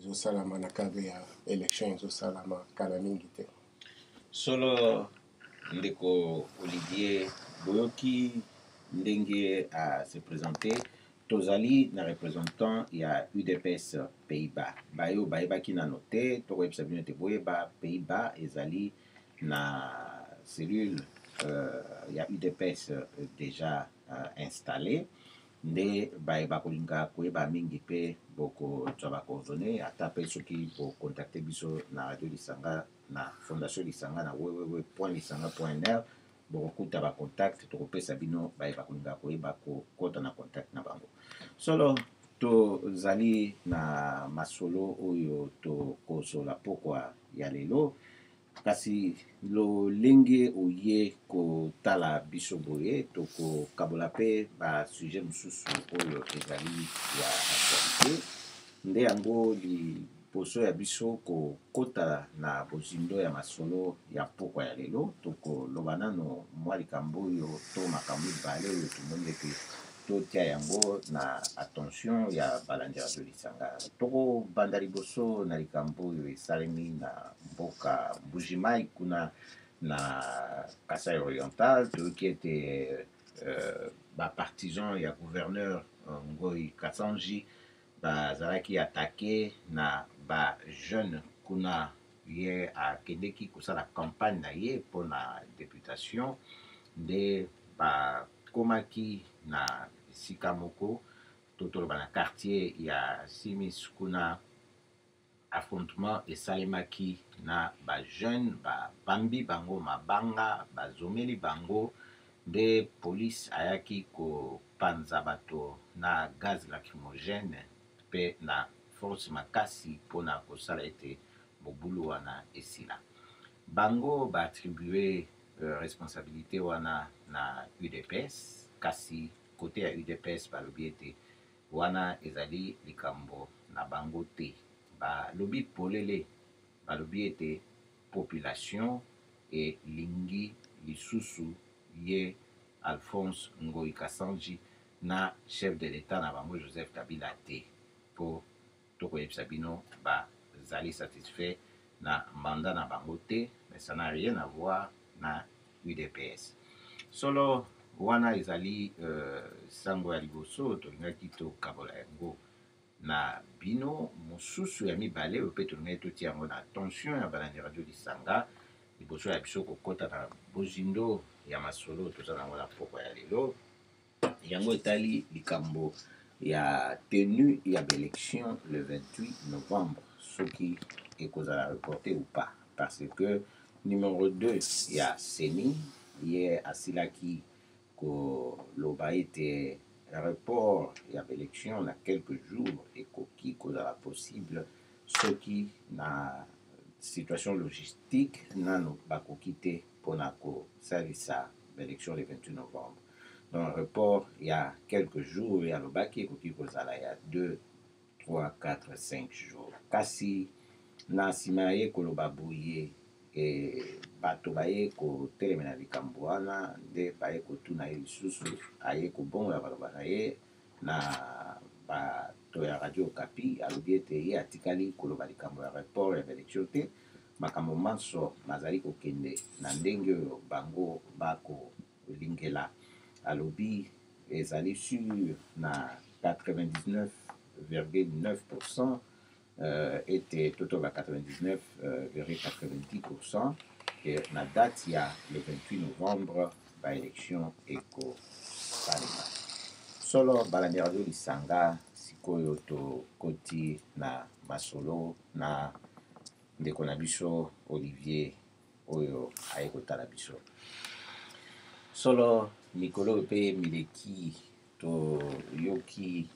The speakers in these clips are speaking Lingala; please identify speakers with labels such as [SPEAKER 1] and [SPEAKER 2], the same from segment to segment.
[SPEAKER 1] ezosalama na cadre ya élection ezosalama kala mingi te.
[SPEAKER 2] Solo ndeko Olivier boyoki ndenge a se présenter tozali na représentant ya UDPS Pays-Bas bayo bayebaki na noté tokoyebisa bino te boyeba Pays-Bas ezali na cellule ya UDPS déjà installée nde bayeba kolinga koyeba mingi pe boko tshaba coordonné ata pe soki bo contacter biso na radio Lisanga na fondation Lisanga na www.lisanga.nl bokokuta ba contact tokopesa bino bayeba kolinga koyeba kota na contact na bango. Solo tozali na masolo oyo tokosola pokwa ya lelo kasi lolenge oye kotala biso boye tokokabola pe ba sujet mosusu oyo ezali ya actualité nde yango liboso ya biso kokota na bozindo ya masolo ya pokwa ya lelo tokoloba nano mwa likambo oyo to makambo mibale oyo tomoni ete totia yango na attention ya balandi radio Lisanga. Tokobanda liboso na likambo oyo esalemi na mboka Mbujimai kuna na Kasai Oriental toyoki ete bapartisan ya gouverneur Ngoi Katsanji bazalaki attaqué na ba jeune kuna ye akendeki kosala campagne na ye mpona députation nde bakomaki na esika moko totoloba na quartier ya Simis kuna affrontement esalemaki na ba jeune babambi bango mabanga bazomeli bango nde police ayaki kopanza bato na gaz lacrymogène pe na force makasi mpona kosala ete mobulu wana esila bango baattribue responsabilité wana na UDPS kasi kote ya UDPS balobi ete wana ezali likambo na bango te balobi polele balobi ete population elingi lisusu ye Alphonse Ngoi Katsanji na chef de l'état na bango Joseph Kabila te po tokoyebisa bino bazali satisfait na mandat na bango te mais ça n'a rien à voir na UDPS. Solo wana ezali sango ya liboso tolingaki tokabola yango na bino mosusu ya mibale oyo mpe tolingaki totia yango na attention ya balandi radio Lisanga liboso ya biso kokota na bozindo ya masolo toza nango na pokwa ya lelo yango etali likambo ya tenue ya élection le 28 novembre soki ekozala reporté ou pas parce que numéro 2 ya Seni ye asilaki koloba ete report ya élection na quelques jours ekoki kozala possible soki na situation logistique nano bakoki te mpona kosalisa élection le 28 novembre. Donc report il y a quelques jours ya lobaki ekoki kozala ya 2, 3, 4, 5 jours. Kasi na nsima ye koloba boye bato baye kotelemela likambo wana nde baye kotuna ye lisusu aye kobongola baloba na ye na bato ya radio Okapi alobi ete ye atikali koloba likambo ya report ya élection te makambo manso bazali kokende na ndenge oyo bango bakolingela alobi ezali sur na 99,9% était total à 99,90% et la date il y a le 28 novembre par élection éco salima solo balandi radio Lisanga sikoyo to koti na masolo na ndeko na biso Olivier oyo ayekotala biso solo mikolo pe mileki to yoki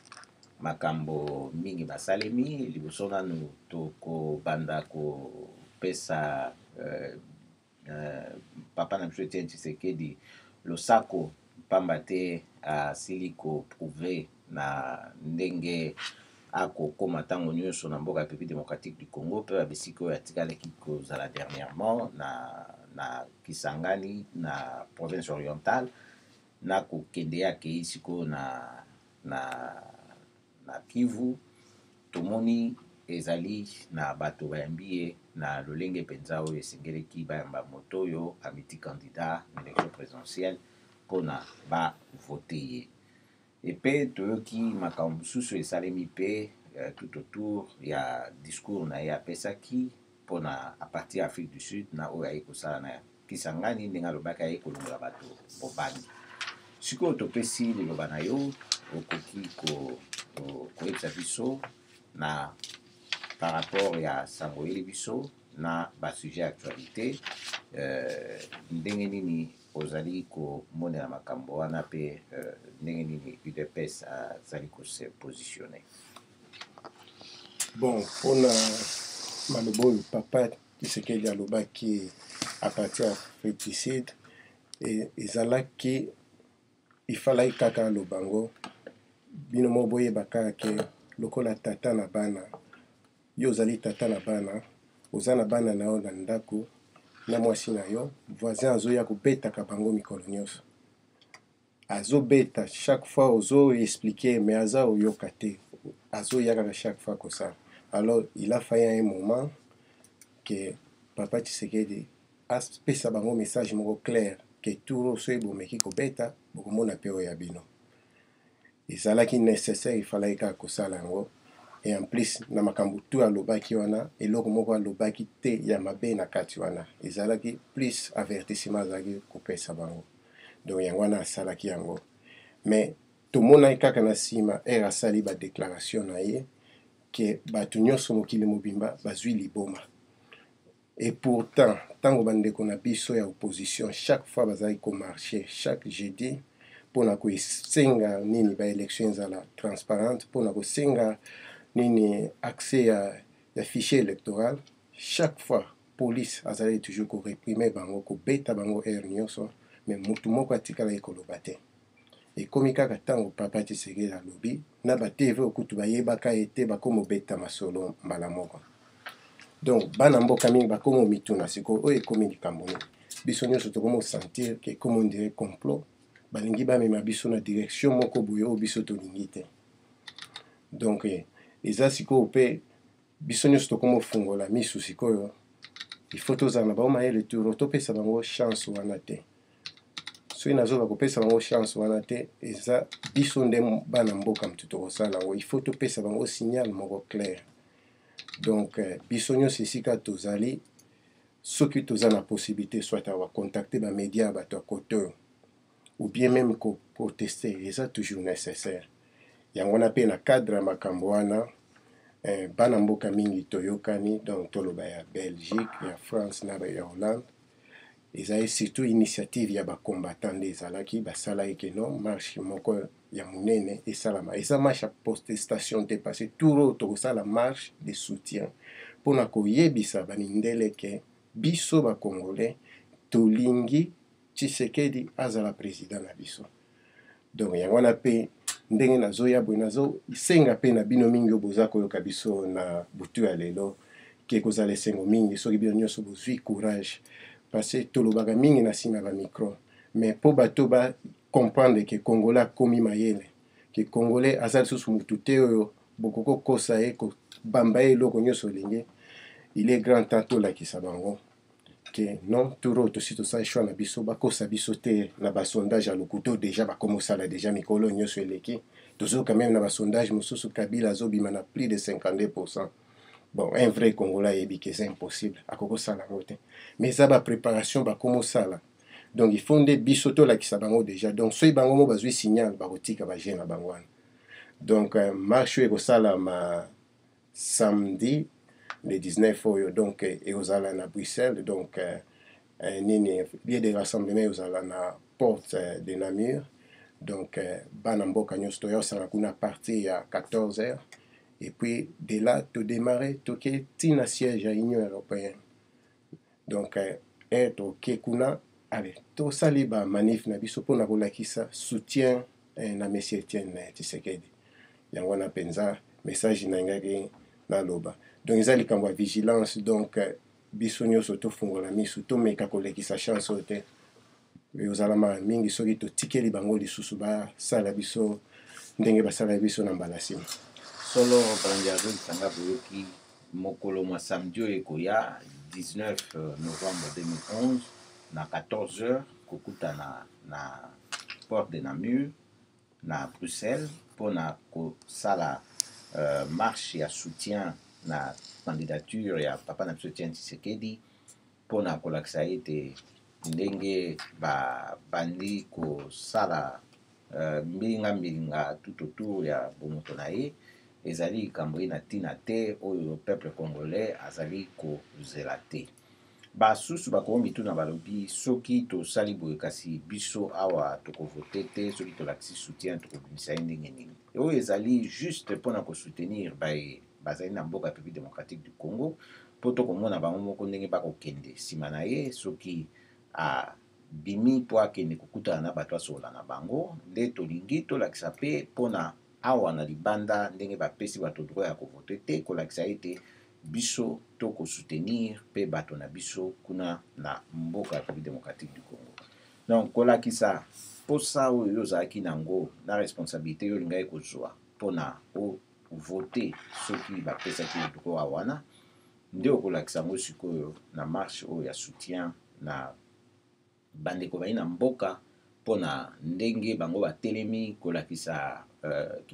[SPEAKER 2] makambo mingi basalemi liboso nanu tokobanda kopesa papa na biso Etienne Tshisekedi losako pamba te asili koprouve na ndenge akokoma ntango nyonso na mboka ya République démocratique du Congo mpe babesika oyo atikalaki kozala dernièrement na Kisangani na province orientale na kokende akei sikoyo na Kivu tomoni ezali na bato bayambi ye na lolenge mpenza oyo esengelaki bayamba moto oyo amiti candidat na élection présidentielle mpona bavote ye. Epe toyoki makambo mosusu esalemi mpe tout autour ya discours na ye apesaki mpona apartir ya Afrique du Sud na oyo aye kosala na Kisangani ndenge alobaki aye kolongola bato bobangi. Sikoyo topesi liloba na yo okoki koyebisa biso na par rapport ya sango oyeli biso na basujet ya actualité ndenge nini ozali komonela makambo wana mpe ndenge nini UDPS azali kose positionne.
[SPEAKER 1] Bon, mpona maloba oyo papa Tshisekedi alobaki à partir ya féticide ezalaki ifalaki kaka aloba ngo bino mo boyeba kaka ke lokola tata na bana yo ozali tata na bana oza na bana na yo na ndako na mwasi na yo voisin azoya kobetaka bango mikolo nyonso azobeta chaque fois ozo expliquer mais aza oyoka te azoya kaka chaque fois kosala. Alors il a fallu un moment que papa Tshisekedi apesa bango message moko clair ke turo so ebomeki kobeta bokomona mpe oyo ya bino ezalaki nécessaire ifalaki kaka kosala yango. Et en plus na makambo tu alobaki wana eloko moko alobaki te ya mabe na kati wana ezalaki plus avertissement azalaki kopesa bango donc yango wana asalaki yango. Mais tomonaki kaka na nsima ere asali badéclaration na ye ke bato nyonso mokili mobimba bazwi liboma. Et pourtant ntango bandeko na biso ya opposition chaque fois bazalaki komarche chaque jeudi mpona kosenga nini baélection ezala transparente mpona kosenga nini accès ya fichier électoral, chaque fois police azali toujours koreprime bango kobeta bango ere nyonso mais mutu moko atikala ekoloba te. Ekomi kaka ntango papa Tshisekedi alobi na batv okutu bayebaka ete bakomobeta masolo mbala moko. Donc bana mboka mingi bakomo mituna sikoyo oyo ekomi likambo nini biso nyonso tokomosentir ke ekomi ondire complot balingi bamema biso na direction moko boye oyo biso tolingi te. Donc eza sikoyo mpe biso nyonso tokomofungola misu sikoyo ifo tozala na bango mayele turo topesa bango chance wana te. Soki nazoba kopesa bango chance wana te eza biso nde bana mboka mutu tokosala yango ifo topesa bango signal moko clair. Donc biso nyonso esika tozali soki toza na possibilité soit abacontacte bamédia bato ya kote oyo ou bien même koproteste eza toujours nécessaire. Yango wana mpe na cadre ya makambo wana bana mboka mingi toyokani donc toloba ya Belgique ya France na ya Hollande ezali surtout initiative ya bacombattant nde ezalaki basalaki ke non marche moko ya monene esalama eza marche ya protestation te parce turo tokosala marche de soutien mpona koyebisa bamindele ke biso bacongolais tolingi Tshisekedi azala président na biso. Donc yango wana mpe ndenge nazoya boye nazosenga mpe na bino mingi oyo boza koyoka biso na butu ya lelo ke kozala esengo mingi soki bino nyonso bozwi courage parce tolobaka mingi na nsima ya bamicro mais mpo bato bacomprendre ke congolais akomi mayele ke congolais aza lisusu motu te oyo bokokokosa ye kobamba ye eloko nyonso olingi il est grand temps tolakisa bango ke non turo tosi tosala choix na biso bakosa biso te na basondage ya lokuto déjà bakomosala déjà mikolo nyonso eleki tozoka même na basondage mosusu Kabila azobima na plus de 52%. Bon, un vrai Congolais ayebi ke c'est impossible akokosala yango te mais eza bapréparation bakomosala donc il faut nde biso tolakisa bango déjà donc soki bango mo bazwi signal bakotika baje na bango wana. Donc marche oyo ekosalama samedi le 19 oyo donc ekozala na Bruxelles donc nini lieu de rassemblement ekozala na porte de Namur donc bana mboka nyonso toyosala kuna partir ya 14h et puis de là to démarrer toke tina siège ya Union européenne donc toke kuna allez tosali ba manif na biso mpona kolakisa soutien na monsieur Etienne Tshisekedi yango wana mpenza message na ngaki naloba. Donc eza likambo ya vigilance donc biso nyonso tofungola misu tomeka kolekisa chance oyo te ozalama mingi soki totikeli bango lisusu basala biso ndenge basala biso na mbala nsima
[SPEAKER 2] solo brandiazo lisanga boyoki mokolo mwa samedi oyo ekoya 19 novembre 2011 na 14h kokutana na porte de Namur na Bruxelles mpona kosala marche ya soutien na candidature ya papa na biso Etienne Tshisekedi mpona kolakisa ete ndenge babandi kosala mbilinga tout autour ya bomoto na ye ezali likambo ye na ntina te oyo peuple congolais azali kozela te. Basusu bakomi mituna balobi soki tosali boye kasi biso awa tokovote te, soki tolakisi soutien tokobimisa ye ndenge nini. Oyo ezali juste mpona kosoutenir bazali na mboka ya République démocratique du Congo mpo tokomona bango moko ndenge bakokende nsima na ye soki bimi mpo akende kokutana na bato asokola na bango nde tolingi tolakisa mpe mpona awa na libanda ndenge bapesi bato droit ya kovote te kolakisa ete biso tokosoutenir mpe bato na biso kuna na mboka ya République démocratique du Congo. Donc kolakisa posa oyo ozalaki nango na responsabilité oyo olingai kozwa mpona ovote soki bapesaki droit wana nde okolakisa yango sikoyo na marche oyo ya soutien na bandeko bayi na mboka mpona ndenge bango batelemi kolakisa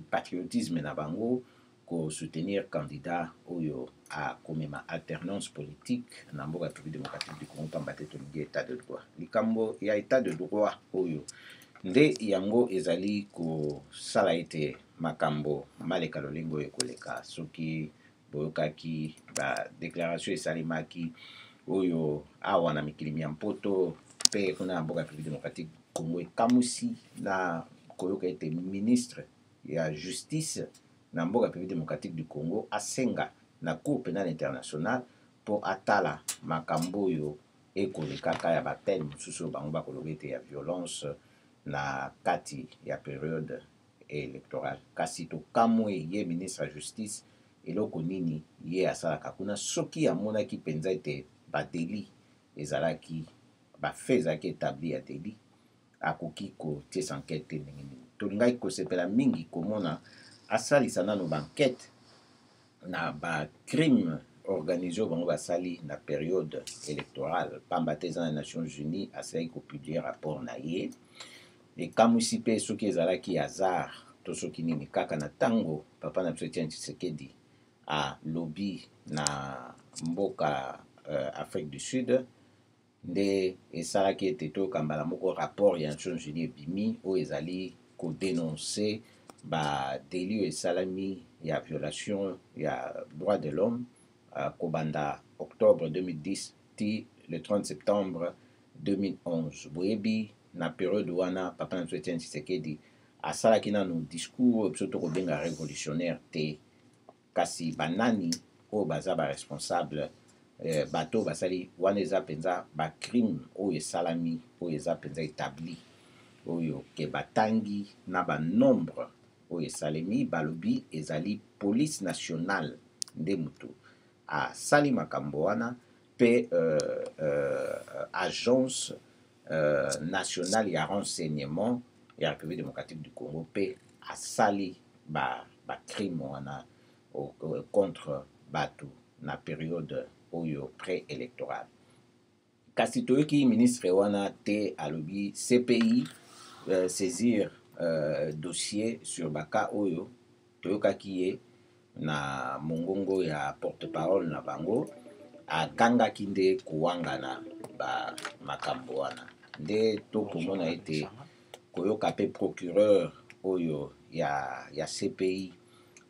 [SPEAKER 2] patriotisme na bango kosoutenir candidat oyo akomema alternance politique na mboka ya République démocratique du Congo pamba te tolingi état de droit. Likambo ya état de droit oyo nde yango ezali kosala ete makambo maleka lolingo oyo ekoleka soki boyokaki badéclaration esalemaki oyo awa na mikili ya mpoto mpe kuna na mboka ya République démocratique Congo ekamusi na koyoka ete ministre ya justice na mboka ya République démocratique du Congo asenga na cour pénale internationale mpo atala makambo oyo ekolekaka ya bapene mosusu oyo bango bakoloba ete ya violence na kati ya periode électorale. Kasi tokamwe ye ministre ya justice eloko nini ye asalaka kuna soki amonaki mpenza ete badeli ezalaki bafe ezalaki établi ya deli akoki kotiesa enquête te ndenge nini. Tolingaki kosepela mingi komona asalisa nano bankete na bacrime organisé bango basali na période électorale pamba te eza na Nations Unies asalaki kopublie rapport na ye ekamwisi mpe soki ezalaki hasard to soki nini kaka na ntango papa na biso Etienne Tshisekedi alobi na mboka Afrique du Sud nde esalaki ete toyoka mbala moko rapport ya Nations Unies ebimi oyo ezali kodénonce badeli oyo esalami ya violation ya droit de l'homme kobanda octobre 2010 ti le 30 septembre 2011. Boyebi na période wana papa na biso Etienne Tshisekedi asalaki nano discours oyo biso tokobenga révolutionnaire te kasi banani oyo baza baresponsable bato basali wana eza mpenza bacrime oyo esalami oyo eza mpenza établi oyo ke batangi na banombre oyo esalemi balobi ezali police nationale nde mutu asali makambo wana mpe agence nationale ya renseignement ya République démocratique du Congo mpe asali bacrime wana contre bato na période oyo pré-électorale. Kasi toyoki ministre wana te alobi CPI saisir dossier sur baka oyo toyokaki ye na mongongo ya porte-parole na bango agangaki nde kowangana makambo wana nde tokomona ete koyoka mpe procureur oyo ya CPI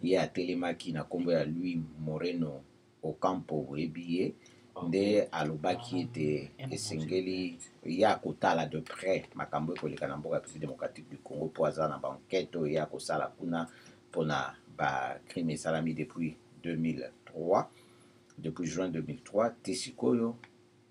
[SPEAKER 2] ye atelemaki na nkombo ya Louis Moreno Ocampo boyebi ye nde alobaki ete esengeli ya kotala de près makambo ekoleka na mboka ya République démocratique du Congo mpo aza na bankete oyo ya kosala kuna mpona bacrime esalami depuis 2003 depuis juin 2003 te sikoyo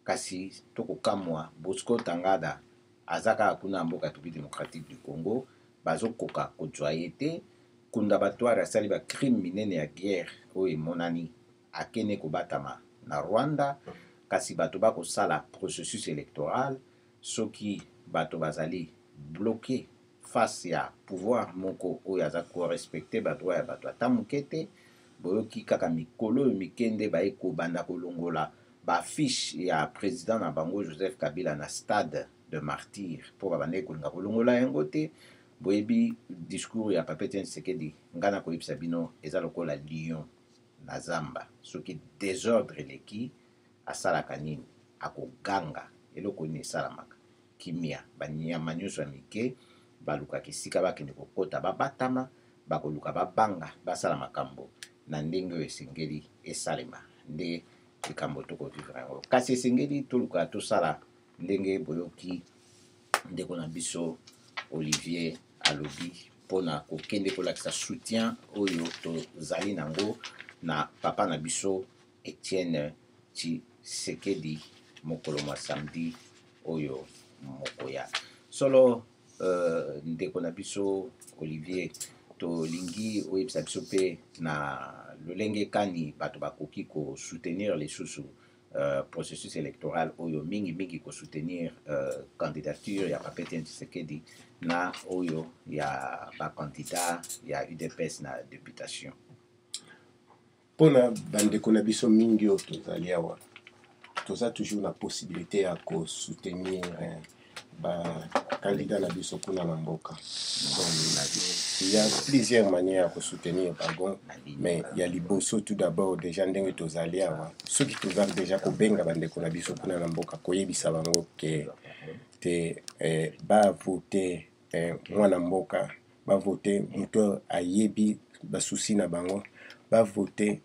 [SPEAKER 2] kasi tokokamwa Bosco Ntaganda aza kaka kuna na mboka ya République démocratique du Congo bazokoka kozwa ye te kunda batware asali bacrime minene ya guerre oyo emonani akende kobatama na Rwanda kasi bato bakosala processus électoral soki bato bazali bloqué face ya pouvoir moko oyo aza korespecte badroit ya bato ata moke te. Boyoki kaka mikolo oyo mike nde baye kobanda kolongola baafishe ya président na bango Joseph Kabila na stade de martyr mpo babandaki kolinga kolongola yango te. Boyebi discours ya Papa Etienne Tshisekedi nga na koyebisa bino eza lokola lion na zamba, soki désordre eleki asalaka nini? Akoganga. Eloko nini esalamaka? Kimia. Banyama nyonso ya mike balukaka esika bakende kokota babatama, bakoluka babanga basala makambo na ndenge oyo esengeli esalema. Nde likambo tokovivre yango, kasi esengeli toluka tosala ndenge boyoki ndeko na biso Olivier alobi mpona kokende kolakisa soutien oyo tozali nango na papa na biso Etienne Tshisekedi mokolo mwa samedi oyo mokoya. Solo ndeko na biso Olivier, tolingi oyebisa biso mpe na lolenge kani bato bakoki kosoutenir lisusu processus électoral oyo mingi kosoutenir candidature ya Papa Etienne Tshisekedi na oyo ya bacandidat ya UDPS na députation.
[SPEAKER 1] Mpona bandeko na biso mingi oyo tozali awa, toza toujours na possibilité ya kosoutenir bacandidat na biso kuna na mboka. Il y a plusieurs manières à soutenir, pardon, mais il y a liboso tout d'abord déjà ndenge tozali awa. Ceux qui toza déjà kobenga bandeko na biso kuna na mboka koyebisa bango ke te ba voter mwana mboka, ba voter mutu ayebi basusi na bango, ba voter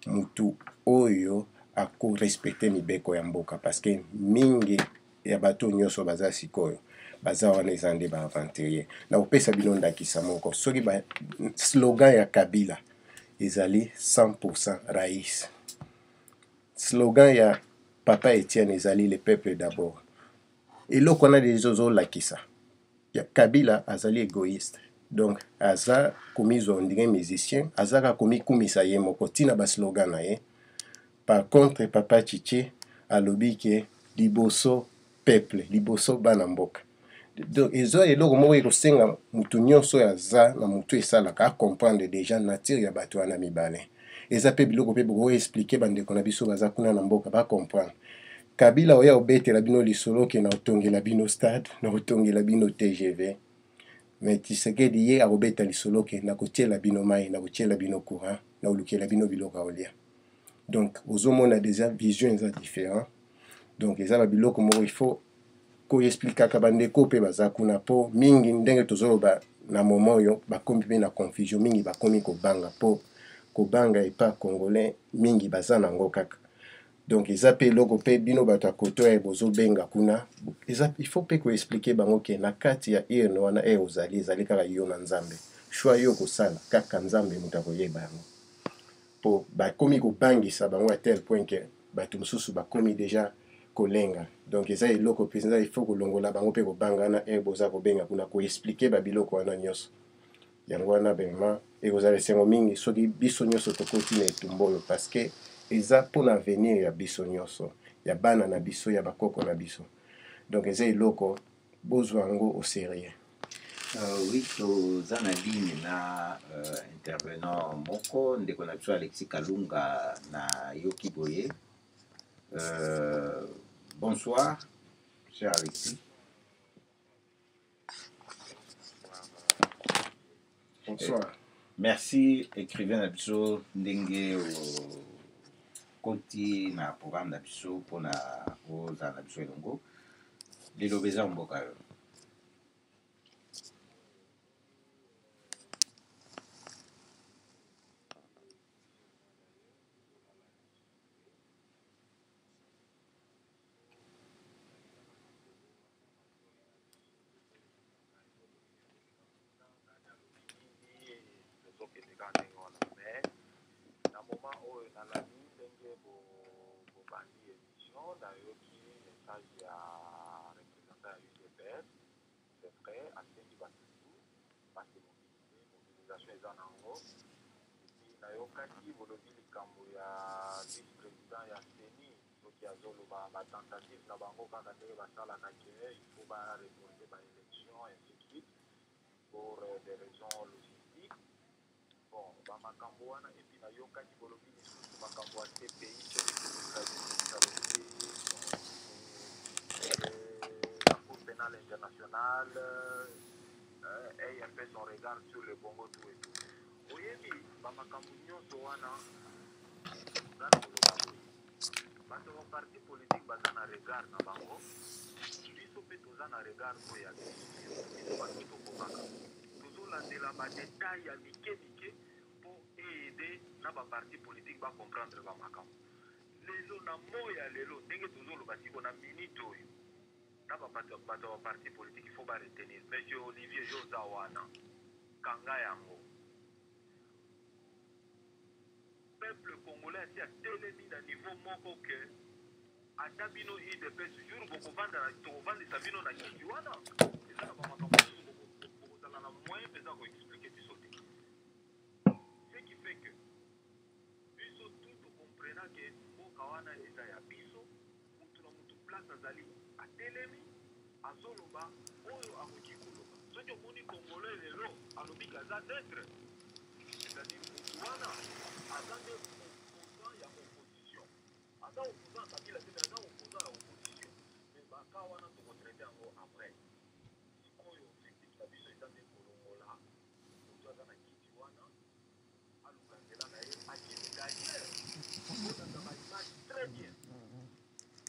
[SPEAKER 1] mutu oyo ako respecter mibeko ya mboka, parce que mingi ya bato nyonso baza sikoyo baza wana eza nde baaventurier. Na kopesa bino ndakisa moko, soki ba slogan ya Kabila ezali 100% Rais, slogan ya Papa Etienne ezali le peuple d'abord. Eloko wana dezozo lakisa ya Kabila azali égoïste, donc aza komizo ondire musicien, azaka komikumisa ye moko tina ba slogan na ye. Par contre Papa Chichi alobi ke liboso peuple, liboso bana mboka. Donc ezo eloko moko ekosenga mutu nyonso aza na mutu esalaka a comprendre déjà nature ya bato wana mibale. Eza pe biloko pe boko expliquer bandeko na biso baza kuna na mboka ba comprendre. Kabila oya obetela bino lisolo ke na otongela bino stade, na otongela bino TGV. Mais Tshisekedi ye akobeta lisolo ke na kotiela bino mai, na kotiela bino courant, na olukela bino biloko olia. Donc ozomona déjà vision eza différent. Donc eza ba biloko moko il faut ko expliquer ka bandeko pe baza kuna po mingi ndenge tozoloba na moment oyo bakomi pe na confusion, mingi bakomi kobanga po kobanga epa congolais mingi baza nango kaka. Donc eza pe loko pe bino bato akoto ya bozo benga kuna, eza il faut pe ko expliquer bango ke na kati ya eno wana ozali ezali kaka yo na nzambe, choix yo kosala kaka nzambe mutu akoyeba yango. Po bakomi kobangisa bango à tel point que bato mosusu bakomi déjà kolenga. Donc eza eloko pe eza il faut kolongola bango pe kobanga na boza kobenga kuna ko expliquer ba biloko wana nyonso. Yango wana vraiment ekozala esengo mingi soki biso nyonso tokoti na etumbu oyo, parce que eza mpona avenir ya biso nyonso, ya bana na biso, ya bakoko na biso. Donc eza eloko bozwa yango au sérieux.
[SPEAKER 2] Oui, toza na ligne na intervenant moko ndeko na biso Alexis Kalunga na yoki boye. Bonsoir, cher Alexis.
[SPEAKER 1] Bonsoir.
[SPEAKER 2] Merci, écrivain na biso ndenge koti na programme na biso pona oza na biso elongo. Lelo beza mboka yo.
[SPEAKER 3] tentative na bango kaka ndenge basalaka ke il faut bareporte baélection ainsi de suite. pour des raisons logistiques. Bon, Bamakamboana et puis Nayoka Nibolobi, Makamboa CPI, la Cour pénale internationale ait un peu son regard sur le Congo tout et tout. Oyebi, Bamakambounion Soana, parce que parti politique baza na regard na bango biso mpe toza na regard oyo ya biso bato tokokaka tozolandela badetail ya mike mike mpo eyede na baparti politique bacomprendre bamakambo lelo na moya lelo ndenge tozoloba siko na minute oyo na bato ya baparti politique ifo baretenir monsieur Olivier yo oza wana kanga yango peuple congolais asi atelemi na niveau moko ke ata bino idps jour bokovandisa bino na kiti wana eza na bamakambo mosusu bokozala na moyen mpenza koexplike biso te ce qui fait que biso tu tokomprena ke mboka wana eza ya biso mutu na mutu place azali atelemi azoloba oyo akoki koloba soki omoni congolais lelo alobi kaza neutre c'est-à-dire mutu wana aza nde opposant ya opposition aza opposant kabila te aza opposant ya opposition mais baka wana tokotraite yango après sikoyo objectif na biso eza nde kolongola mutu aza na kiti wana aluka nzela na ye akende d'ailleurs omonaka baimage très bien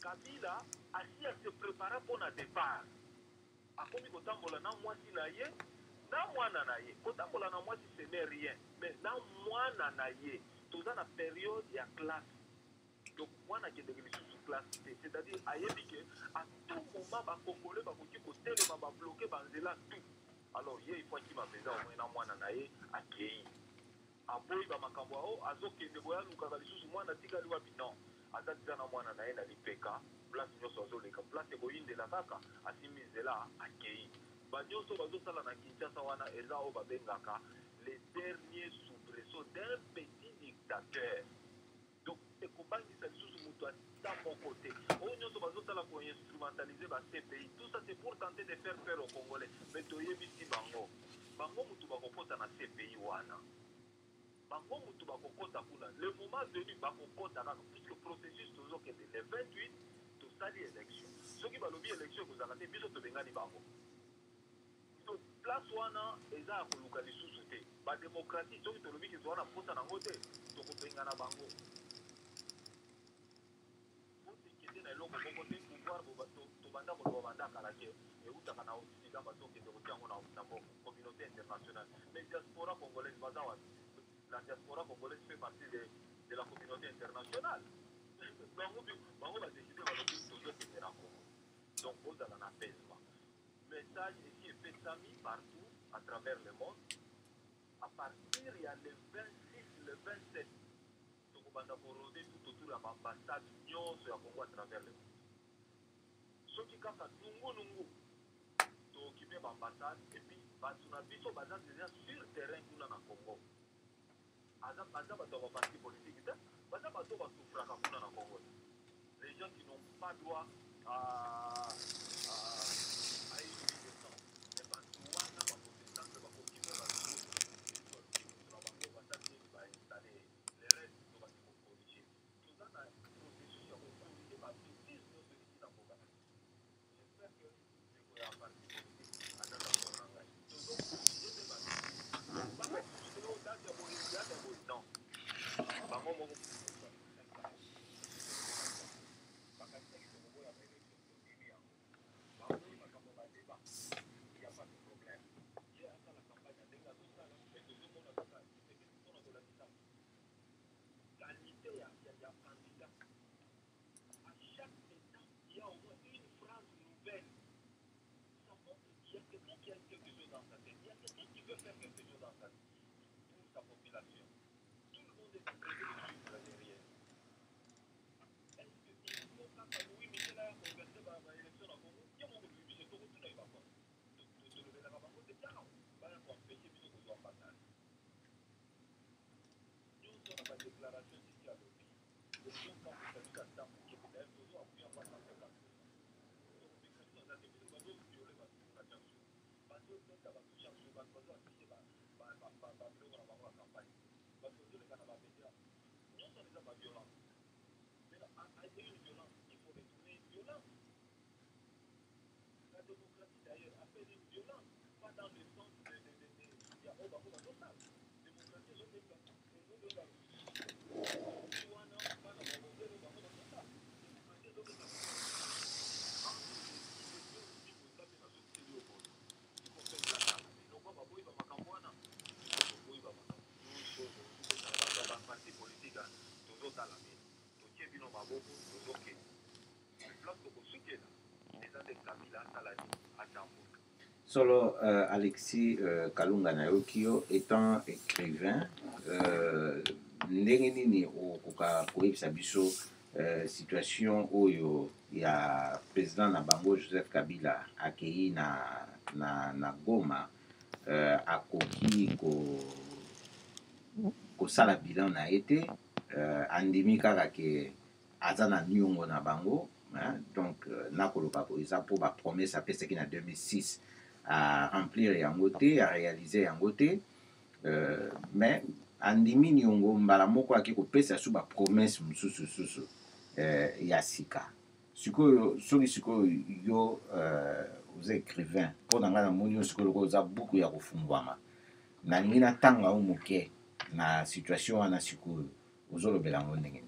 [SPEAKER 3] kabila asi ase prépara mpona départ akomi kotambola na mwasi na ye na mwana na ye kotambola na mwasi ce n'est rien mais na mwana na ye toza na période ya classe donc mwana akendeki lisusu classe te c'est-à-dire ayebi ke à tout moment bacongolais bakoki kotelema babloke banzela tout alors ye ifo akima mpenza omoi na mwana na ye akei aboyi bamakambo ao azokende boye alukaka lisusu mwana tikali wapi non aza tiza na mwana na ye na lipeka place nyonso azoleka place ekoyindela kaka asimbi nzela akei banyonso bazosala na kinshasa wana eza oyo babengaka les derniers soubresauts d'un petit dictateur donc ekobangisa lisusu moto ata moko te oyo nyonso bazosala koinstrumentalize bacpi tout ça c'est pour tenter de faire peur au congolais mais toyebisi bango motu bakokota na cpi wana bango motu bakokota kuna le moment venu bakokota kaka puisque processus tozokende le 28 tosali élection soki balobi élection ekozala te biso tobengani bango donc place wana eza ya koluka lisusu te badémocratie soki tolobi kezwa wana mposa nango te tokobengana bango otekende na eloko moko te pouvoir tobanda koloba bandakala ke eutaka na osika bazokende kotia yango na communauté internationale mais diaspora congolaise baza wapi la diaspora congolaise fait partie de la communauté internationale bango badécide balobi tozokende na congo donc ozala na apaisement message esi epesami partout à travers le monde à partir ya le 26 le 27 tokobanda korode tout autour ya baambassade nyonso ya congo à travers le monde soki kaka nungunungu tookipe baambassade epuis bato na biso baza deja sur terrain kuna na congo baza bato ya baparti politique te baza bato basufraka kuna na congo les gens qui n'ont pas droit à une vie de sang mais bato wana baprotestante bakokipe na bango batati bainstalle les restes to bati kokorige toza na processus ya kokorige babétise nyonso eliki na mboka j'espère que ndeko ya parti politique azaka mpona ngai tozokorige te babétise oyo date ya boye date ya boye non bango moko déclaration ici à l'ONU. Le gens quand vous savez qu'à temps pour qu'il y ait toujours appuyé à voir la donc mécanisme dans des villes va violer la nation. Parce
[SPEAKER 2] Solo Alexis Kalunga Nayokio étant écrivain, ndenge nini okoka koyebisa biso situation oyo ya président na bango Joseph Kabila akei na Goma akoki kosala bilan na ye te, andimi kaka ke aza na niongo na bango, donc nakoloba boye eza mpo bapromese apesaki na 2006 à remplir yango te, à réaliser yango te, mais andimi niongo mbala moko aki kopesa su ba promesse mosusu ya sika. Sikoyo soki sikoyo yo oza écrivain mpo na ngai namoni yo sikoyo lokola oza buku ya kofungwama, nalingi natanga o moke na situation wana sikoyo ozolobela yango ndenge.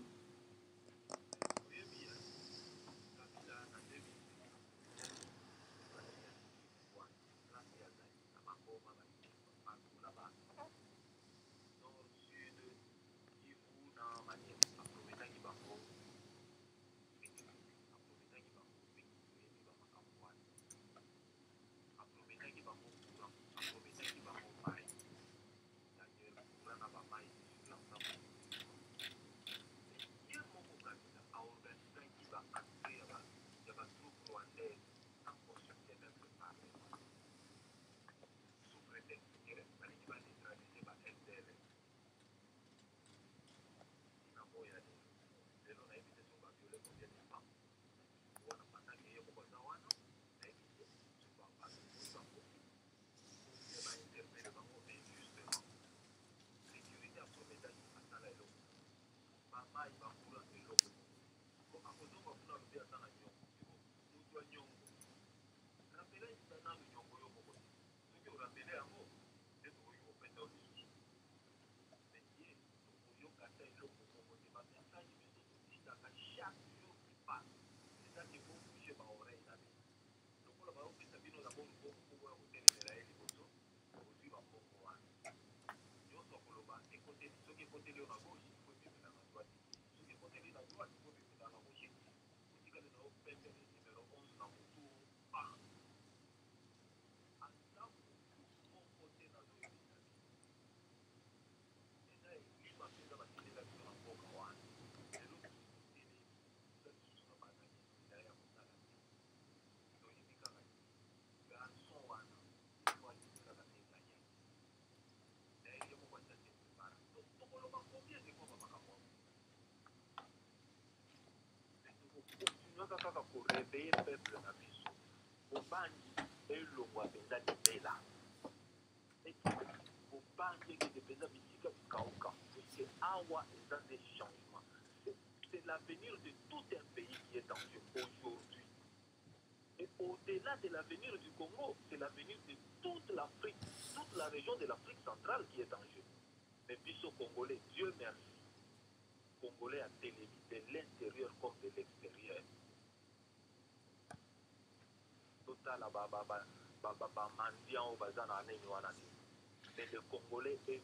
[SPEAKER 3] kaka koreveille peuple na biso bobangi elongwa mpenza libela bobangi ekende mpenza bisika bikauka puisque awa eza des changements. C'est l'avenir de tout un pays qui est en jeu aujourd'hui. Et au-delà de l'avenir du Congo, c'est l'avenir de toute l'Afrique, toute la région de l'Afrique centrale qui est en jeu. Mais biso Congolais, Dieu merci, Congolais à télévis de l'intérieur comme de l'extérieur. Total mandian au bazana aneni wana. Mais le Congolais est venu.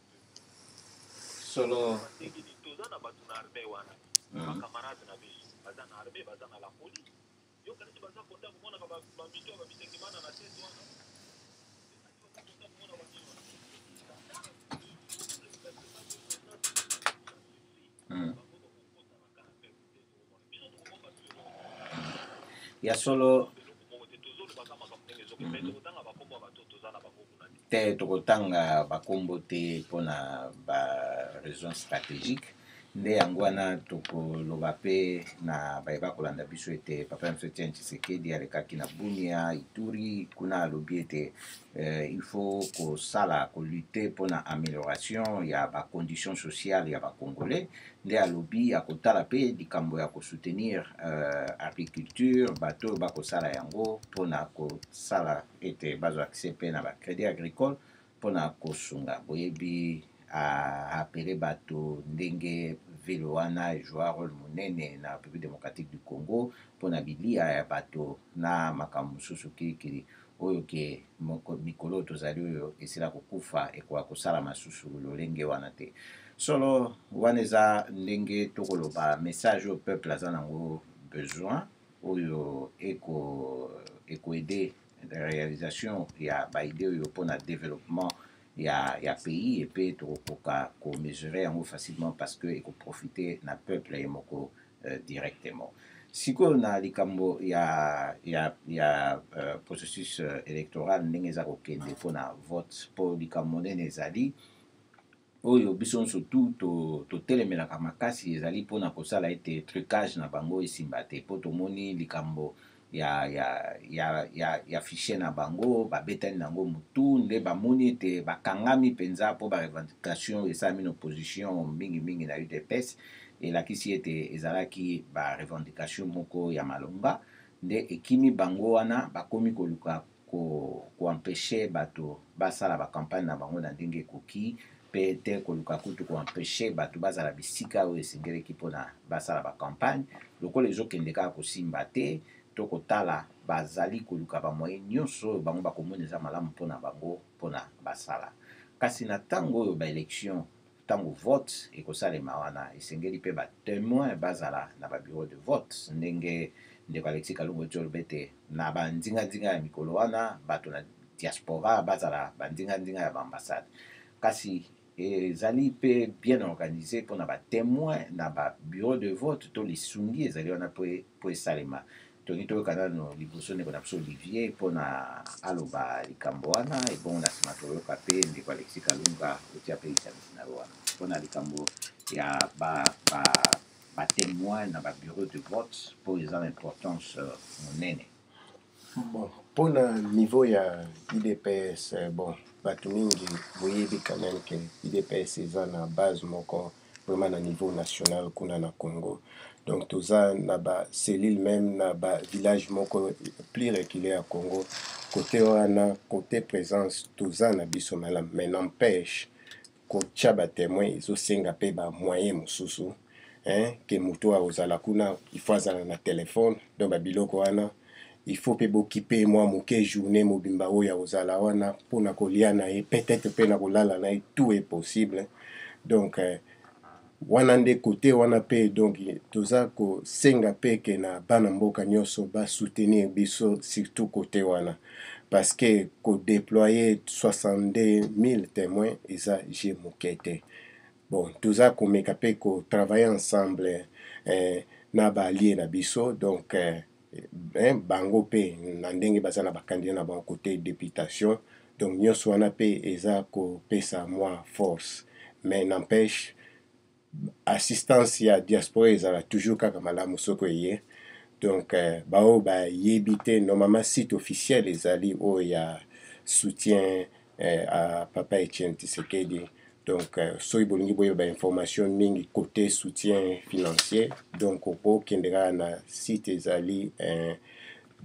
[SPEAKER 2] Solo.
[SPEAKER 3] Tozana batuna armée wana. Ma camarade na biso, bazana armée, bazana la police. Yo kanisi baza konta kumona ba mito ba bitekimana na tete wana.
[SPEAKER 2] Ya solo te tokotanga bakombo te mpona ba raison stratégique, nde yango wana tokoloba mpe na bayeba kolanda biso ete papa biso Etienne Tshisekedi alekaki na Bunia Ituri kuna alobi ete il faut kosala kolute mpona amélioration ya bacondition sociale ya bacongolais nde alobi akotala mpe likambo ya kosoutenir agriculture bato oyo bakosala yango mpona kosala ete bazwa accès mpe na bacrédit agricole mpona kosunga boyebi apele bato ndenge vile wana ejwa role monene na République démocratique du Congo mpona bilia ya bato na makambo mosusu kilikili oyo ke mikolo tozali oyo esila kokufa ekoka kosala masusu lolenge wana te solo wana eza ndenge tokoloba message oyo peuple aza nango besoin oyo ekoede réalisation ya baide oyo mpona développement ya pays et puis tokokoka komesurer yango facilement parce que ekoprofite na peuple ye moko directement sikoyo na likambo ya processus électoral ndenge eza kokende mpona vote mpo likambo nene ezali oyo biso nyonso tu totelemelaka makasi ezali mpona kosala ete trucage na bango esimba te mpo tomoni likambo ya fichier na bango babetani nango mutu nde bamoni ete bakangami mpenza mpo barevendication esalami na opposition mingimingi na UDPS elakisi ete ezalaki barevendication moko ya malonga nde ekimi bango wana bakomi koluka koempeshe bato basala bakampagne na bango na ndenge ekoki mpe te koluka kutu koempeshe bato bazala bisika oyo esengeleki mpona basala bakampagne lokola ezokende kaka kosimba te tokotala bazali koluka bamoye nyonso oyo bango bakomona eza malamu mpona bango mpona basala kasi na ntango oyo baélection ntango vote ekosalema wana esengeli mpe batémoin bazala na babureau de vote ndenge ndeko Alexis Kalungu eti oloba ete na bandingadinga ya mikolo wana bato na diaspora bazala bandingadinga ya baambassade kasi ezali mpe bien organisé mpona batémoin na babureau de vote to lisungi ezali wana mpo esalema tongi toyokana no liboso ndeko na biso Olivier mpona aloba likambo wana ebongo na nsima toyoka mpe ndeko Alexis Kalunga otia mpe likamisi na yo wana mpona likambo ya batémoin na babureau de vote mpo eza na importance monene
[SPEAKER 1] bon mpona niveau ya UDPS bon bato mingi boyebi quand même ke UDPS eza na base moko vraiment na niveau national kuna na Congo donc toza na bacellule même na bavillage moko plus reculé ya Congo côté wana côté présence toza na biso malamu mais n'empêche kotia batémoin ezosenga mpe bamoyen mosusu ke moto akozala kuna il faut azala na telefone donc babiloko wana il faut mpe bokipe mwa moke journée mobimba oyo akozala wana mpona kolia na ye peut-être mpe na kolala na ye tout est possible donc wana nde kote wana mpe donc toza kosenga mpe ke na bana mboka nyonso basoutenir biso surtout kote wana parce que kodéployer 62 000 témoins eza je moke te bon toza komeka mpe kotravailler ensemble na baalie na biso donc bango mpe na ndenge baza na bakandidat na bango côté députation donc nyonso wana mpe eza kopesa mwa force mais n'empêche assistance ya diaspora ezala toujours kaka malamu soko eye donc bao bayebi te normalement site officiel ezali oyo ya soutien à papa Etienne Tshisekedi donc soki bolingi boyeba bainformation mingi côté soutien financier donc okokendeka na site ezali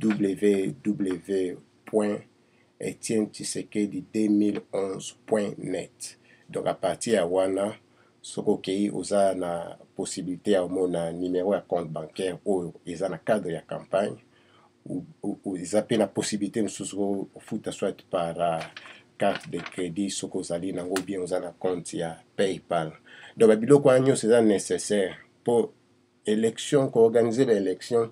[SPEAKER 1] www.etienneTshisekedi2011.net donc à partir ya wana soki okei oza na possibilité ya omona numéro ya compte bancaire oyo eza na cadre ya campagne eza mpe na possibilité mosusu ofuta soit par carte de crédit soki ozali nango bien oza na compte ya PayPal donc babiloko wana nyonso eza nécessaire mpo élection koorganize baélection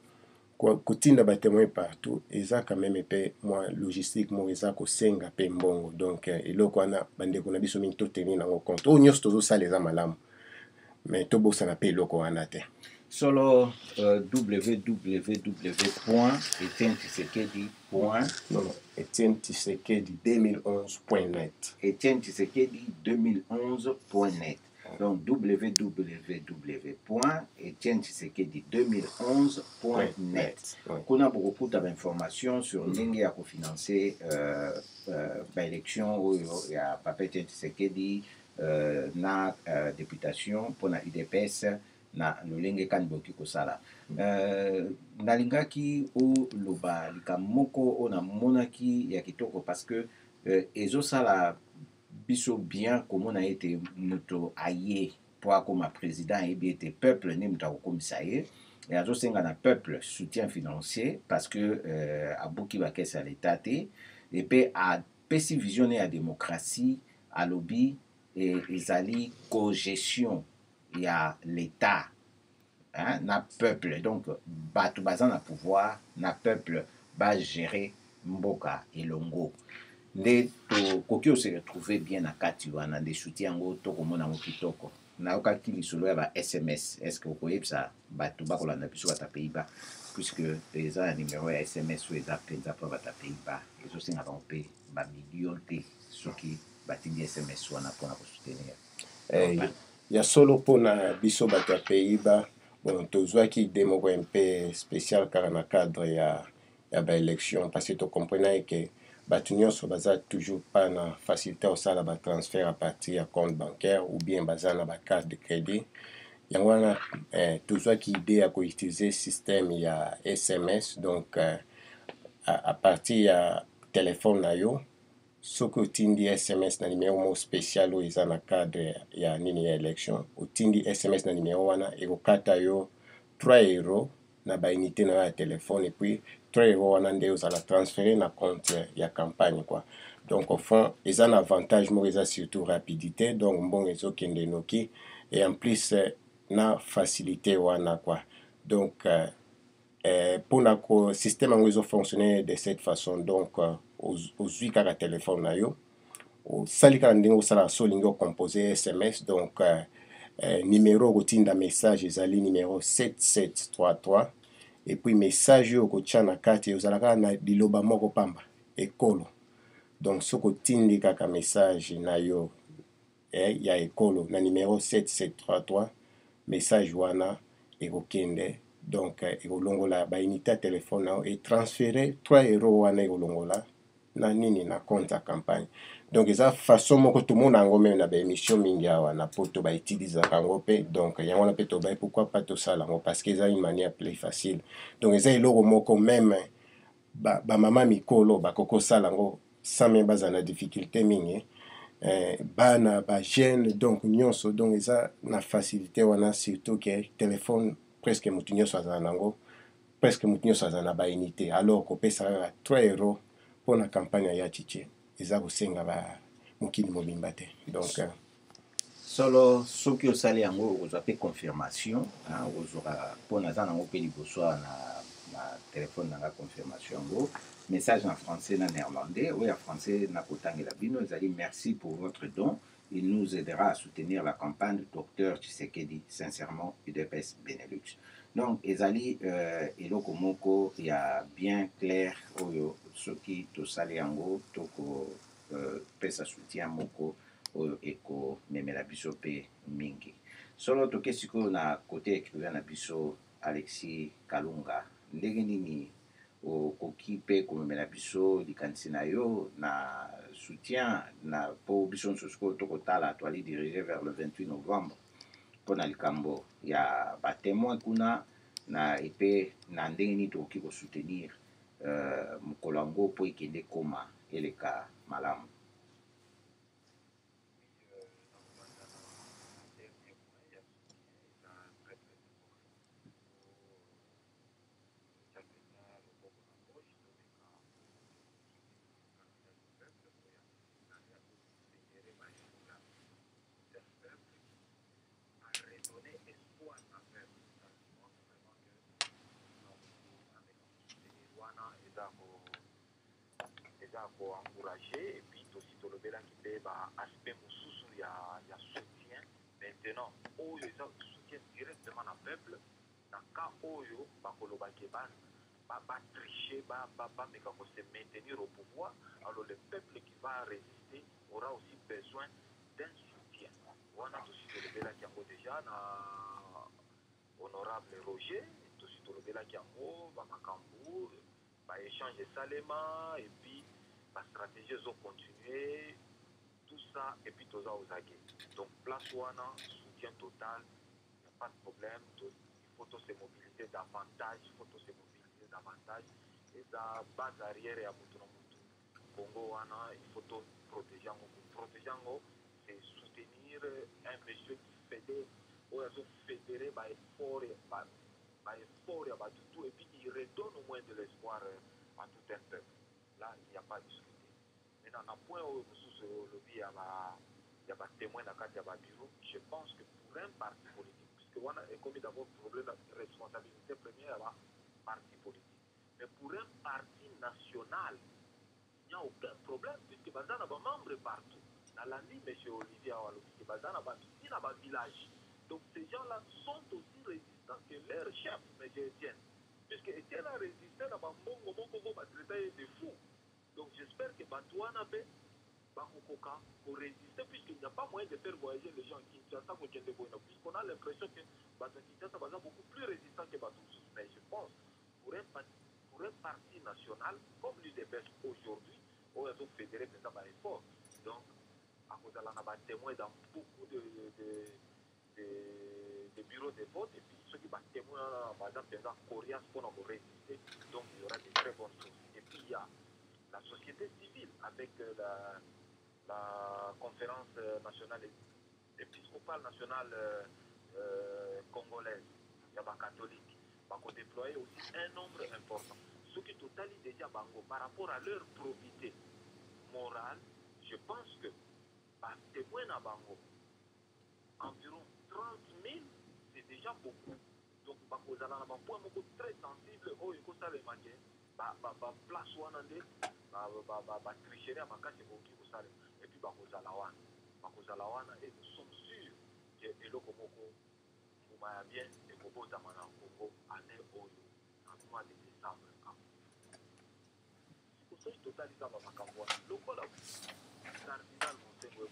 [SPEAKER 1] kotinda batémoin partout eza quand même mpe mwa logistique moko eza kosenga mpe mbongo donc eloko wana bandeko na biso mingi totenir nango compte oyo nyonso tozosala eza malamu mais tobosana mpe eloko wana te
[SPEAKER 2] solo
[SPEAKER 1] www.etienneTshisekedi.etienneTshisekedi2011.net
[SPEAKER 2] etienneTshisekedi2011.net Donc www.etiennechisekedi2011.net. Kuna beaucoup d'informations sur ndenge ya kofinancer élection oyo ya Papa Etienne Tshisekedi na députation pour na UDPS na lolenge kani boki kosala. Nalingaki o loba likamoko o na monaki ya kitoko parce que ezosala biso bien komona ete moto aye po akoma président ebi ete peuple ne moto akokomisa ye et azosenga na peuple soutien financier parce que abuki bakese ya l'état te et pe apesi vision ya démocratie alobi ezali cogestion ya l'état na peuple donc bato baza na pouvoir na peuple ba gérer mboka elongo nde tokoki ose retrouver bien na kati wana nde soutien yango tokomona yango kitoko nayokaki lisolo ya ba SMS est-ce que okoyebisa bato bakolanda biso bata Pays-Bas puisque eza ya numero ya SMS oyo eza mpenza mpo bata Pays-Bas ezosenga bango mpe bamilio te soki batindi SMS wana mpona kosoutenir
[SPEAKER 1] ya solo mpona biso bato ya Pays-Bas bon tozwaki ide moko mpe spécial kaka na cadre ya baélection parce que tocomprenaki ke bato nyonso baza toujours pas na facilité osala batransfert à partir ya compte bancaire ou bien baza na bacarte de crédit yango wana tozwaki ide ya koutilize système ya SMS donc à partir ya telefone na yo soki otindi SMS na numéro moko spécial oyo eza na cadre ya nini ya élection otindi SMS na numéro wana ekokata yo 3 euros na baunité na yo ya telefone et puis 3 euros wana nde ozala transféré na compte ya campagne quoi. Donc au fond eza na avantage moko eza surtout rapidité donc mbongo ezokende noki et en plus na facilité wana quoi. Donc mpona ko système yango ezofonctionner de cette façon donc ozwi kaka telefone na yo osali kaka ndenge osala so olingi ocompose SMS donc numéro okotinda message ezali numéro 7733 et puis message oyo okotia na kati ozalaka na liloba moko pamba ekolo donc soki otindi kaka message na yo ya ekolo na numéro 7733 message wana ekokende donc ekolongola baunité ya telefone na yo etransféré 3 euros wana ekolongola na nini na compte ya campagne donc eza façon moko tomona yango meme na baémission mingi awa na poto bautilisaka yango mpe donc yango wana mpe tobai pourquoi pas tosala yango parce que eza une manière plus facile donc eza eloko moko meme bamama mikolo bakoki kosala yango sans meme bazala na difficulté mingi bana bajeune donc nyonso donc eza na facilité wana surtout ke telefone presque motu nyonso azala nango presque motu nyonso azala na baunité alors kopesaka kaka 3 euros mpona campagne ya chiche eza kosenga mokili mobimba te donc
[SPEAKER 2] solo soki osali yango okozwa mpe confirmation okozwaka mpona aza nango mpe liboso na telefone nanga confirmation yango message en français na néerlandais oyo ya français nakotangela bino ezali merci pour votre don il nous aidera à soutenir la campagne du docteur Tshisekedi sincèrement UDPS Benelux donc ezali eloko moko ya bien clair oyo soki tosali yango tokopesa soutien moko oyo ekomemela biso mpe mingi solo toke sikoyo na kote écrivain na biso Alexis Kalunga ndenge nini okoki mpe komemela biso likanisi na yo na soutien na mpo biso nyonso sikoyo tokotala toali dirige vers le 28 novembre mpona likambo ya batémoin kuna na epe na ndenge nini tokoki kosoutenir mokolo yango mpo ekende koma eleka malamu
[SPEAKER 3] encourager et puis aussi tolobelaki mpe baaspect mosusu ya soutien maintenant oyo eza soutien directement na peuple na cas oyo bakolobaki batriche bameka kose maintenir au pouvoir alors le peuple qui va résister aura aussi besoin d'un soutien wana tositolobelaki yango déjà na honorable Roger, tositolobelaki yango bamakambo baéchange esalema et puis bastratégie ezocontinue tout ça et puis toza ozake donc place wana soutien total, il n'y a pas de problème, il faut se mobiliser davantage, et la base arrière ya mutu na mutu Congo wana il faut to protéger yango, c'est soutenir un monsieur qui fédère ou azo fédérer ba effort ya batutu et puis il redonne au moins de l'espoir à tout un peuple. Là il n'y a pas à discuter. Maintenant na point où mususu lobby ya ba témoin na kati ya ba bureau, je pense que pour un parti politique puisque wana est commis d'abord problème de responsabilité première à parti politique. Mais pour un parti national, il n'y a aucun problème puisque bazana ba membre partout. Dans la ligne, M. Olivier Awalobi, qui bazana ba village. Donc ces gens-là sont aussi résistants que leur chef, M. Etienne. Puisque Etienne a résisté dans ba mongo ba traité de fou. Donc j'espère que Batouana va résister puisqu'il n'y a pas moyen de faire voyager les gens qui puisqu'on a l'impression que Kinshasa va beaucoup plus résistant que Batoussous. Mais je pense pour un parti national comme l'UDPS aujourd'hui, on a fédéré dans un effort. Donc, à cause de la témoin dans beaucoup de bureaux de vote, et puis ceux qui vont témoin, par exemple, dans Corias pour nous résister, donc il y aura de très bonnes choses. Et puis il y a la société civile avec la conférence nationale épiscopale nationale congolaise, il y a des catholiques, qui déployer aussi un nombre important. Ce qui totalise déjà Bango par rapport à leur probité morale, je pense que par témoin à Bango, environ 30 000, c'est déjà beaucoup. Donc, Bango Zala a un point très sensible, oh, il faut ça les manier, place ou en tricherie à Makasi Boki, et puis Bango Zalawan. Bango Zalawan, et nous sommes sûrs que Elokomoko, Moumaya bien, et Kobo Zamana Kongo, année Oyo, en mois de décembre. C'est totalement ma campagne. Le cardinal Monsengo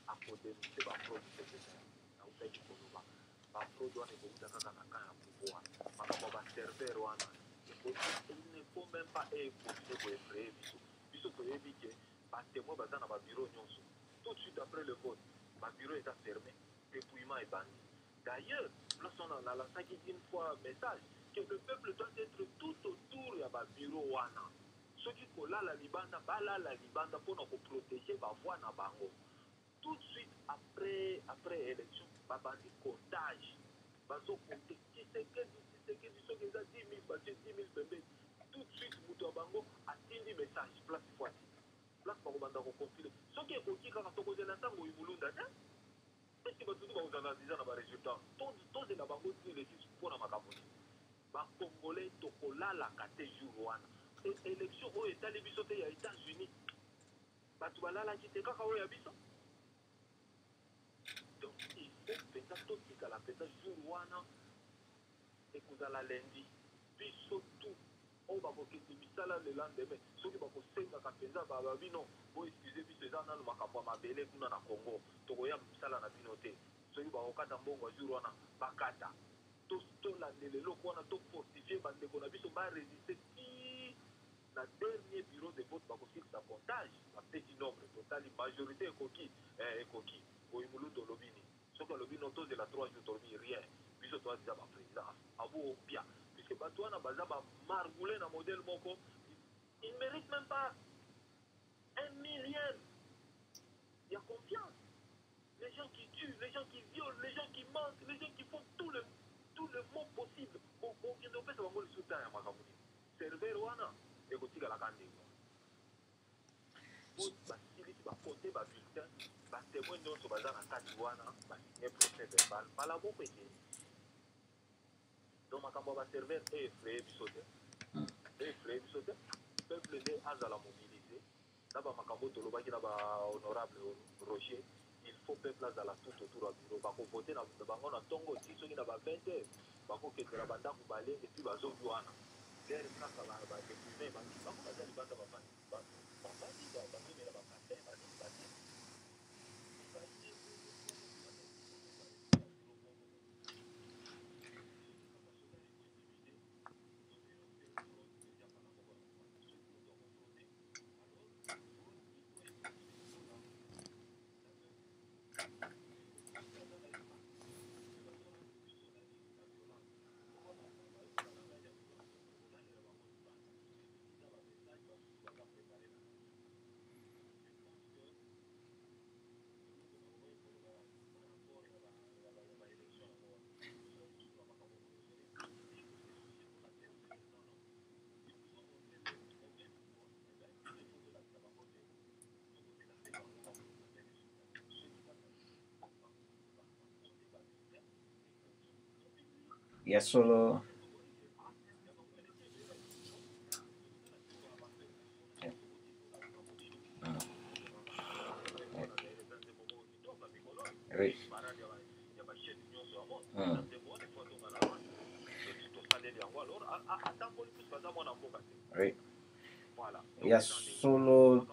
[SPEAKER 3] a dénoncé la fraude secrétaire. La fraude doit pouvoir. Il ne faut même pas effrayer. Puisque témoin dans le bureau. Tout de suite après le vote, le bureau est fermé. Dépouillement est banni. D'ailleurs, lorsqu'on a lancé une fois un message que le peuple doit être tout autour du bureau. Ceux qui sont là, la Libanda pour nous protéger la voix na bango. Tout de suite après élection, il y comptage. Bazo compter qui c'est que 10 000, 10 000 bébés. Tout de suite, Moutou Bango a tenu message, place fois. Place pour banda compiler. Ceux qui sont qui quand on cause l'instant où ils voulaient d'ailleurs. Est-ce que vous avez un analyse dans les résultats? Tous les Bango disent les 6 pour la Macaponi. Les Congolais, Tokola, la Kate Jourouana. Élection aux États-Unis, aux États-Unis. Batouala, la Kite Kaka, où y donc il faut peut-être tout ce qu'elle a fait Jourouana et que vous allez lundi. Puis surtout, on va vous quitter le lendemain. Ceux qui vont vous faire la capeza, non, vous excusez, puis ces gens dans le Macapon, ma belle, pour na Congo, Togoya, Missala, na Binote. Ceux qui vont au Katambongo, Jourouana, Bakata. Tout la loko na tout fortifié bande qu'on a vu se va résister si la dernier bureau de vote va aussi sa comptage un petit nombre total majorité est coquille au imulu de lobini ce que lobini autour de la 3 jours dormi rien puisque toi déjà ma président à vous bien puisque toi na baza ba margoulé na modèle moko il mérite même pas 1 milliard. Il y a confiance. Les gens qui tuent, les gens qui violent, les gens qui mentent, les gens qui font tout le mot possible. Bon, il ne peut pas se le soutien à ma famille. Serveur wana, et vous tirez la canne. Pour faciliter, compter, bulletin, témoin de notre bazar en cas wana, signer procès verbal, pas la bonne pété. Donc, ma cambo va servir et effrayer du sauter. Et effrayer du sauter, peuple est à la mobiliser. Là-bas, ma cambo, tout le bas qui là-bas, honorable Rocher. Il faut peuple à la tout autour du bureau. Parce qu'on vote dans le bangon à Tongo, si ceux qui n'ont pas 20 heures, parce qu'on quitte la bande à Koubalé et puis Bazo Douana. L'air est là, ça va être fumé, parce qu'on va dire que la bande
[SPEAKER 2] ya solo oui. Oui. Ya solo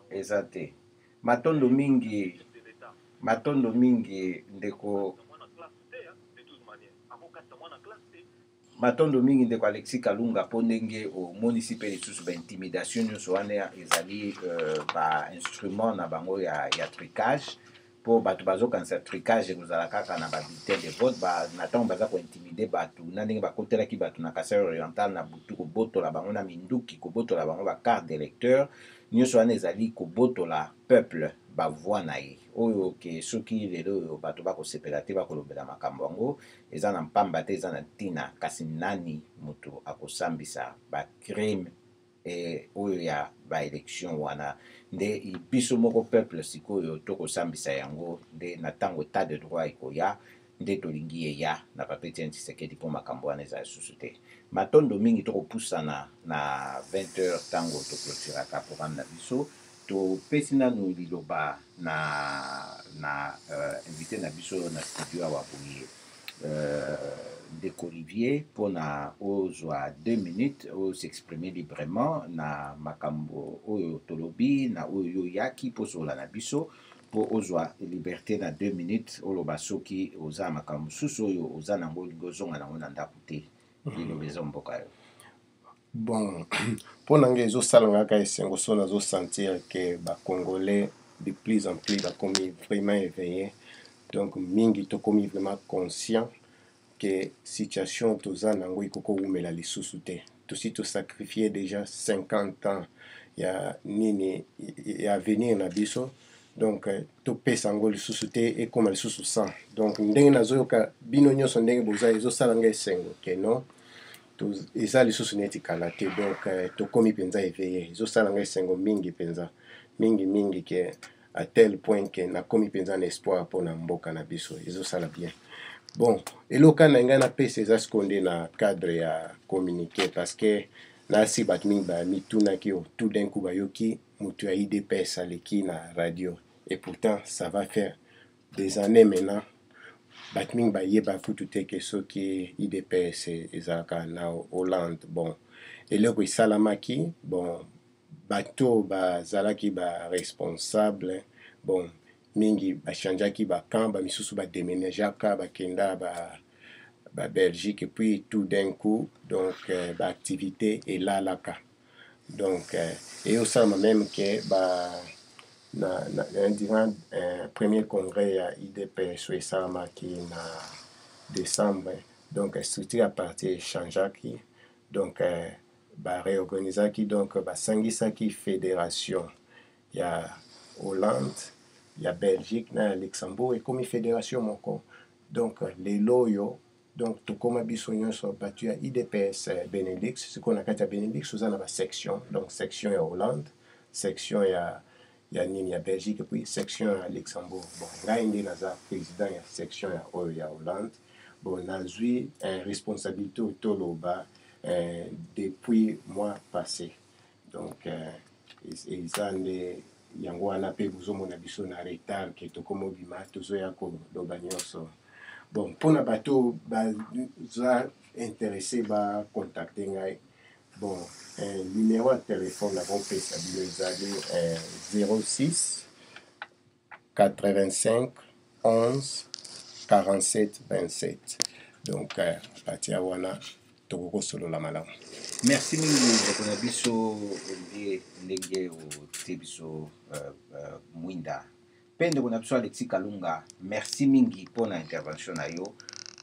[SPEAKER 2] ezate matondo mingi ndeko Alexis Kalunga mpo ndenge omonisi mpe lisusu baintimidation nyonso wana ezali bainstrument na bango ya trucage mpo bato bazokanisa trucage ekozala kaka na babulletin de vote na ntango baza kointimide bato na ndenge bakotelaki bato na Kasai oriental na butu kobotola bango na minduki kobotola bango bacarte d'électeur nyonso wana ezali kobotola peuple bavoi na ye oyo ke soki lelo oyo bato bakosepela te bakolobela makambo yango eza na mpamba te eza na ntina kasi nani moto akosambisa bacrime oyo ya baélection wana nde biso moko peuple sikoyo tokosambisa yango nde na ntango état de droit ekoya nde tolingi eya na papa Etienne Tshisekedi mpo makambo wana eza lisusu te matondo mingi tokopusana na 20h ntango toklotiraka programme na biso topesi nanu liloba na invité na biso na studio awa boye ndeko Olivier mpona ozwa 2 minutes s'exprimer librement na makambo oyo tolobi na oyo yo yaki mpo sola na biso mpo ozwa liberté na 2 minutes oloba soki oza makambo mosusu oyo oza nango olingi ozonga nango na ndako te liloba eza mboka yo.
[SPEAKER 1] Bon, mpo na ngai ezosala kaka esengo so nazosentir ke bacongolais de plus en plus bakomi vraiment éveillé donc mingi tokomi vraiment conscient que situation toza nango ekoko umela lisusu te tosi tosacrifie déjà 50 ans ya nini ya avenir na biso donc topesa yango lisusu te ekoma lisusu 100 donc ndenge nazoyoka bino nyonso ndenge boza ezosala ngai esengo ke non eza lisusu neti kala te donc tokomi mpenza éveillé ezosala ngai esengo mingi mpenza mingi ke à tel point ke nakomi mpenza na espoir mpona mboka na biso ezosala bien. Bon, eloka na ngai napesa eza sikoyo nde na cadre ya communiqué parce que nasi bato mingi bamitunaki tout d'un coup bayoki moto ya IDPS aleki na radio et pourtant ça va faire des années maintenant bato mingi bayeba kutu te ke soki IDPS ezalaka na Hollande. Bon, eloko esalamaki bon bato bazalaki baresponsable bon mingi bachangeaki bacamp bamisusu bademénageaka bakenda Belgique et puis tout d'un coup donc baactivité elalaka donc eosalama même ke durant premier congrès ya IDPS oyo esalamaki na décembre donc structure ya parti echangeaki donc baréorganisaki donc basangisaki fédération ya Hollande ya Belgique na ya Luxembourg ekomi fédération moko donc lelo oyo donc tokoma biso nyonso bato ya IDPS Benelux sikoyo na kati ya Benelux oza na basection donc section ya Hollande section ya nini ya Belgique puis section ya Luxembourg. Bon ngai nde naza président ya section ya oyo ya Hollande bon nazwi responsabilité oyo toloba depuis mois passé donc eza nde yango wana mpe bozomona biso na retard ke tokomobima tozoya koloba nyonso. Bon mpona bato baza intéressé bacontacte ngai bon numéro ya telefone nakopesa bino ezali 06 85 11 47 27 donc parti ya wana tokokosolola malamu.
[SPEAKER 2] Merci mingi ndeko na biso Olivier ndenge otie biso mwinda mpe ndeko na biso Alexis Kalunga merci mingi mpona intervention na yo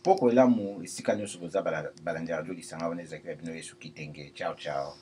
[SPEAKER 2] poko elamu esika nyonso boza balandi radio lisanga wana ezalaki na bino yesu kitenge ciao ciao.